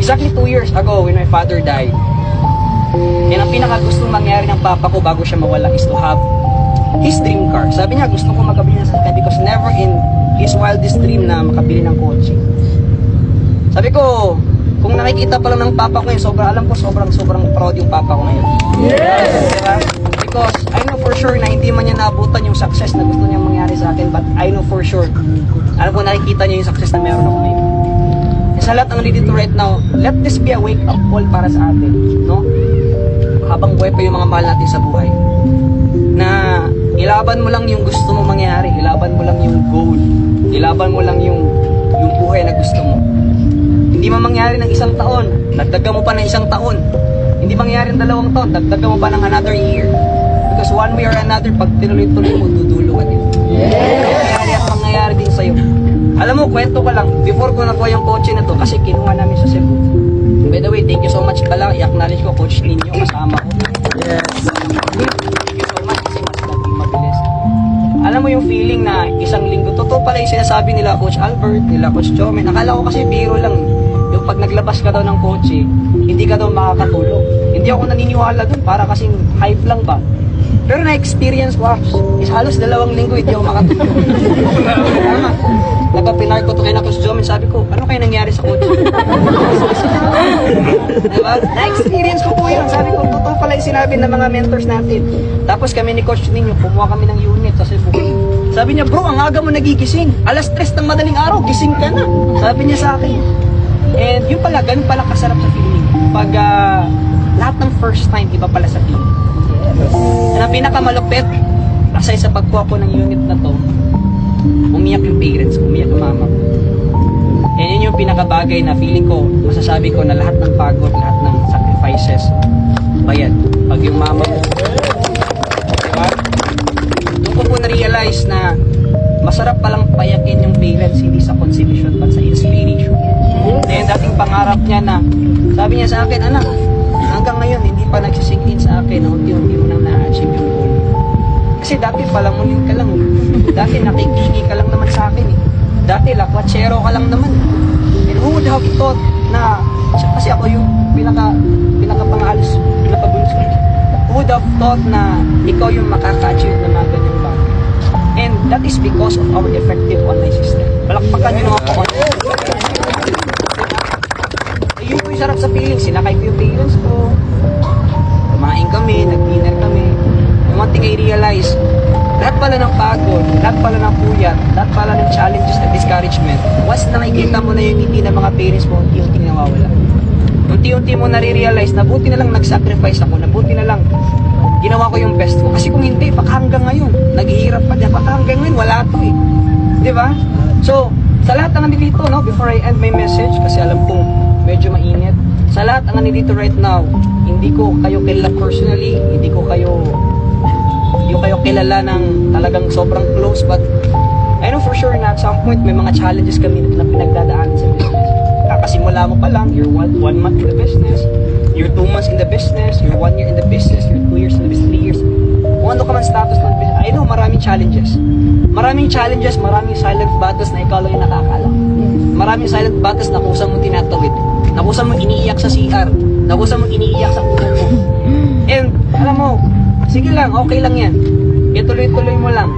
Exactly 2 years ago when my father died, and ang pinakagustong mangyari ng papa ko bago siya mawala is to have his dream car. Sabi niya, gusto ko makabili ng sasakyan because never in his wildest dream na makabili ng kotse. Sabi ko, kung nakikita pa lang ng papa ko yun, alam ko sobrang proud yung papa ko ngayon. Yes! Diba? Because I know for sure na hindi man niya naabutan yung success na gusto niyang mangyari sa akin, but I know for sure, alam ko nakikita niya yung success na meron ako ngayon. Sa lahat ng dito right now, let this be a wake-up call para sa atin, no? Habang buhay pa yung mga mahal natin sa buhay. Na ilaban mo lang yung gusto mo mangyari, ilaban mo lang yung goal, ilaban mo lang yung buhay na gusto mo. Hindi man mangyari ng 1 taon, dagdagan mo pa ng 1 taon. Hindi mangyari ng 2 taon, dagdagan mo pa ng another year. Because one way or another, pag tinuloy-tuloy mo, dudulo ka din. Mangyayari at mangyayari din sa'yo. Alam mo, kwento ko lang, before ko nakuha yung kotse na to, kasi kinuha namin sa Cebu. By the way, thank you so much pala, i-acknowledge ko, Coach Ninyo, kasama ko. Yes. Thank you so much, kasi mas naging mabilis. Alam mo yung feeling na 1 linggo, totoo pala yung sinasabi nila, Coach Albert, nila Coach Jomen, nakala ko kasi biro lang. Yung pag naglabas ka daw ng kotse, hindi ka daw makakatulog. Hindi ako naniniwala dun, para kasing hype lang ba. Pero na-experience ko, is halos 2 linggo, hindi ako makatulog. Tama. Nagpa-pinar ko to kay Coach Jomen, sabi ko, ano kaya nangyari sa kotse? Diba? Na-experience ko po yun. Sabi ko, totoo pala yung sinabi ng mga mentors natin. Tapos kami ni Coach Ninyo, kumuha kami ng unit sa Cebu. Sabi niya, bro, ang aga mo nagigising. 3:00 ng madaling araw, gising ka na. Sabi niya sa akin. And yun pala, ganun pala kasarap sa feeling. Pag lahat ng first time, iba pala sa feeling. And ang pinakamalupit, aside sa pagkuha ko ng unit na to, umiyak yung parents, umiyak yung mama ko. And yun yung pinakabagay na feeling ko, masasabi ko na lahat ng pagod, lahat ng sacrifices, bayad. Pag yung mama mo, diba? Doon ko po na-realize na masarap palang payakin yung parents, hindi sa consideration, but sa inspiration. Then dating pangarap niya na, sabi niya sa akin, anak, hanggang ngayon, hindi pa nagsisingin sa akin na unti-unti mo nang na-achieve yung goal. Kasi dati palamunin ka lang. Dati nakikingi ka lang naman sa akin eh. Dati lakwatsero ka lang naman. And who would have thought na, kasi ako yung pinakapangalis, pinakabunso. Who would have thought na ikaw yung makaka-achieve na mga ganyang bagay. And that is because of our effective online system. Palakpakan yun mga po. Yun yung sarap sa feeling. Sinakay ko yung parents ko. Kumain kami, nag-dinner kami. And one thing I realize, lahat pala ng pagod, lahat pala ng puyat, lahat pala ng challenges at discouragement, once nakikita mo na yung ngiti ng mga parents mo, unti-unti nawawala. Unti-unti mo nare-realize na buti na lang nag-sacrifice ako, na buti na lang ginawa ko yung best ko. Kasi kung hindi, baka hanggang ngayon, naghihirap pa dyan, baka hanggang ngayon, wala to eh. Diba? So, sa lahat ng nandito, no, before I end my message, kasi alam kong medyo mainit, sa lahat ng nandito right now, hindi ko kayo kilala personally, hindi ko kayo kilala ng talagang sobrang close, but I know for sure na at some point may mga challenges kami na pinagdadaanan sa business. Kakasimula mo pa lang, you're 1 month in the business, you're 2 months in the business, you're 1 year in the business, you're 2 years in the business, 3 years. Kung ano ka man status ng business, I know maraming challenges. Maraming challenges, maraming silent battles na ikaw lang yung nakakala. Maraming silent battles na kusa mo tinatawid, na kusa mo iniiyak sa CR, na kusa mo iniiyak sa puso mo. And alam mo, sige lang, okay lang yan. Ituloy-tuloy mo lang.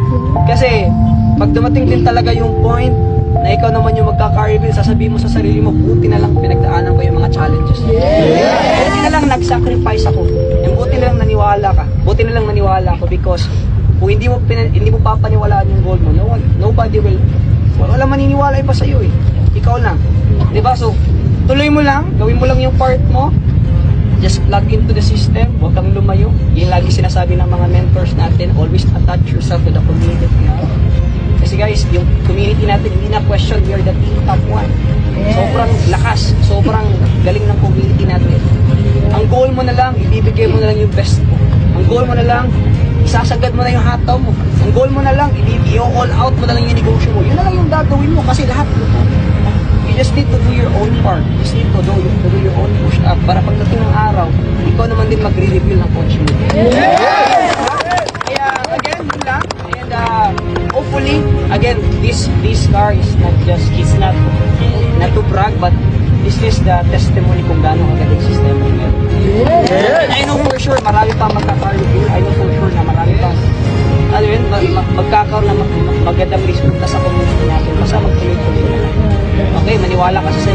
Kasi, pag dumating din talaga yung point na ikaw naman yung magkaka-reveal, sasabihin mo sa sarili mo, buti na lang pinagdaanan ko yung mga challenges. Buti na lang nag-sacrifice ako. And buti na lang naniwala ka. Buti na lang naniwala ako because kung hindi mo papaniwalaan yung goal mo, nobody will. Wala maniniwala pa sa'yo eh. Ikaw lang. Diba? So, tuloy mo lang, gawin mo lang yung part mo. Just plug into the system, huwag kang lumayo. Yung lagi sinasabi ng mga mentors natin, always attach yourself to the community. Kasi guys, yung community natin, hindi na question, we are the team top 1. Sobrang lakas, sobrang galing ng community natin. Ang goal mo na lang, ibibigay mo na lang yung best mo. Ang goal mo na lang, isasagad mo na yung hataw mo. Ang goal mo na lang, i-all out mo na lang yung negosyo mo. Yun na lang yung gagawin mo kasi lahat you just need to do your own part. You just need to do your own push up para pagdating ng araw, ikaw naman din magre-reveal ng coach mo. Kaya again, yun lang. And hopefully, again, this car is not just, it's not to brag, but Is this the testimony kung gaano kagaling sistema niya? And I know for sure, marami pa magkakaroon here. I know for sure na marami pa. Ano yun, magkakaroon na magandang resulta sa community natin. Basta magtuloy-tuloy na lang. Okay, maniwala ka sa